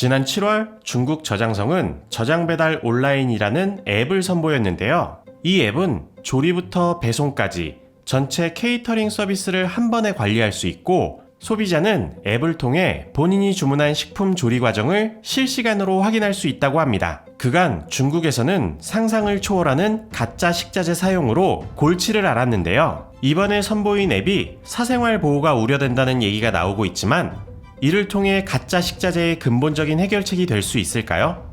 지난 7월 중국 저장성은 저장배달 온라인이라는 앱을 선보였는데요. 이 앱은 조리부터 배송까지 전체 케이터링 서비스를 한 번에 관리할 수 있고, 소비자는 앱을 통해 본인이 주문한 식품 조리 과정을 실시간으로 확인할 수 있다고 합니다. 그간 중국에서는 상상을 초월하는 가짜 식자재 사용으로 골치를 앓았는데요. 이번에 선보인 앱이 사생활 보호가 우려된다는 얘기가 나오고 있지만, 이를 통해 가짜 식자재의 근본적인 해결책이 될 수 있을까요?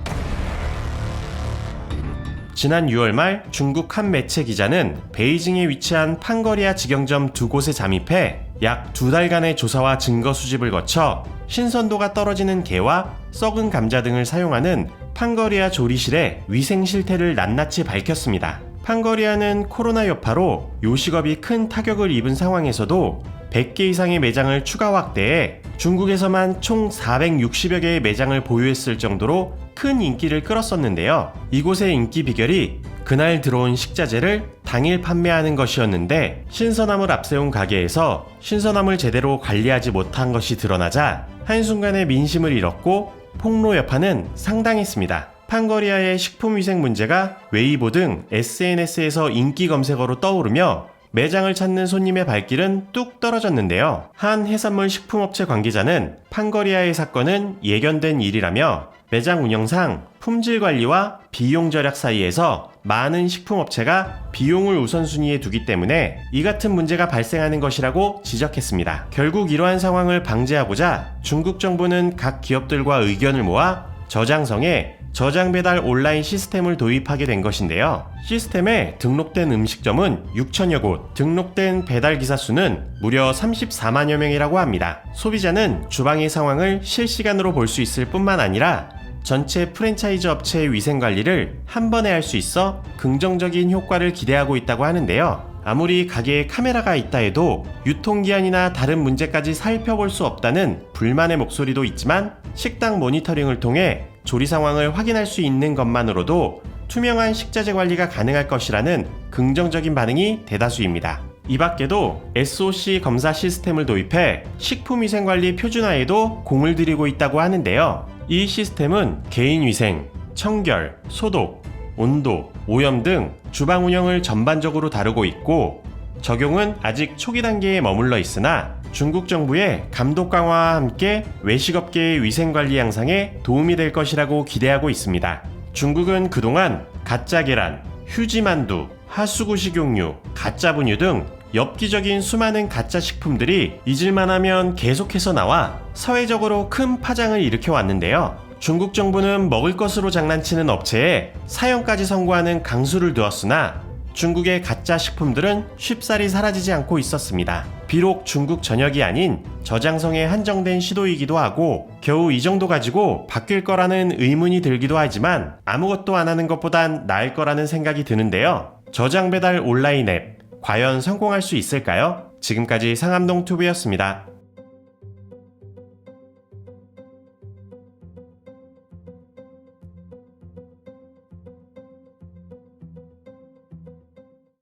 지난 6월 말 중국 한 매체 기자는 베이징에 위치한 판거리아 직영점 2곳에 잠입해 약 2달간의 조사와 증거 수집을 거쳐 신선도가 떨어지는 게와 썩은 감자 등을 사용하는 판거리아 조리실의 위생 실태를 낱낱이 밝혔습니다. 판거리아는 코로나 여파로 요식업이 큰 타격을 입은 상황에서도 100개 이상의 매장을 추가 확대해 중국에서만 총 460여 개의 매장을 보유했을 정도로 큰 인기를 끌었었는데요. 이곳의 인기 비결이 그날 들어온 식자재를 당일 판매하는 것이었는데, 신선함을 앞세운 가게에서 신선함을 제대로 관리하지 못한 것이 드러나자 한순간에 민심을 잃었고 폭로 여파는 상당했습니다. 판거리아의 식품위생 문제가 웨이보 등 SNS에서 인기 검색어로 떠오르며 매장을 찾는 손님의 발길은 뚝 떨어졌는데요. 한 해산물 식품업체 관계자는 판거리아의 사건은 예견된 일이라며 매장 운영상 품질 관리와 비용 절약 사이에서 많은 식품업체가 비용을 우선순위에 두기 때문에 이 같은 문제가 발생하는 것이라고 지적했습니다. 결국 이러한 상황을 방지하고자 중국 정부는 각 기업들과 의견을 모아 저장성에 저장 배달 온라인 시스템을 도입하게 된 것인데요. 시스템에 등록된 음식점은 6천여 곳, 등록된 배달 기사 수는 무려 34만여 명이라고 합니다. 소비자는 주방의 상황을 실시간으로 볼 수 있을 뿐만 아니라 전체 프랜차이즈 업체의 위생 관리를 한 번에 할 수 있어 긍정적인 효과를 기대하고 있다고 하는데요. 아무리 가게에 카메라가 있다 해도 유통기한이나 다른 문제까지 살펴볼 수 없다는 불만의 목소리도 있지만, 식당 모니터링을 통해 조리 상황을 확인할 수 있는 것만으로도 투명한 식자재 관리가 가능할 것이라는 긍정적인 반응이 대다수입니다. 이 밖에도 SOC 검사 시스템을 도입해 식품위생관리 표준화에도 공을 들이고 있다고 하는데요. 이 시스템은 개인위생, 청결, 소독, 온도, 오염 등 주방 운영을 전반적으로 다루고 있고, 적용은 아직 초기 단계에 머물러 있으나 중국 정부의 감독 강화와 함께 외식업계의 위생관리 향상에 도움이 될 것이라고 기대하고 있습니다. 중국은 그동안 가짜 계란, 휴지만두, 하수구 식용유, 가짜 분유 등 엽기적인 수많은 가짜 식품들이 잊을만 하면 계속해서 나와 사회적으로 큰 파장을 일으켜 왔는데요. 중국 정부는 먹을 것으로 장난치는 업체에 사형까지 선고하는 강수를 두었으나 중국의 가짜 식품들은 쉽사리 사라지지 않고 있었습니다. 비록 중국 전역이 아닌 저장성에 한정된 시도이기도 하고 겨우 이 정도 가지고 바뀔 거라는 의문이 들기도 하지만 아무것도 안 하는 것보단 나을 거라는 생각이 드는데요. 저장 배달 온라인 앱 과연 성공할 수 있을까요? 지금까지 상암동 튜브였습니다.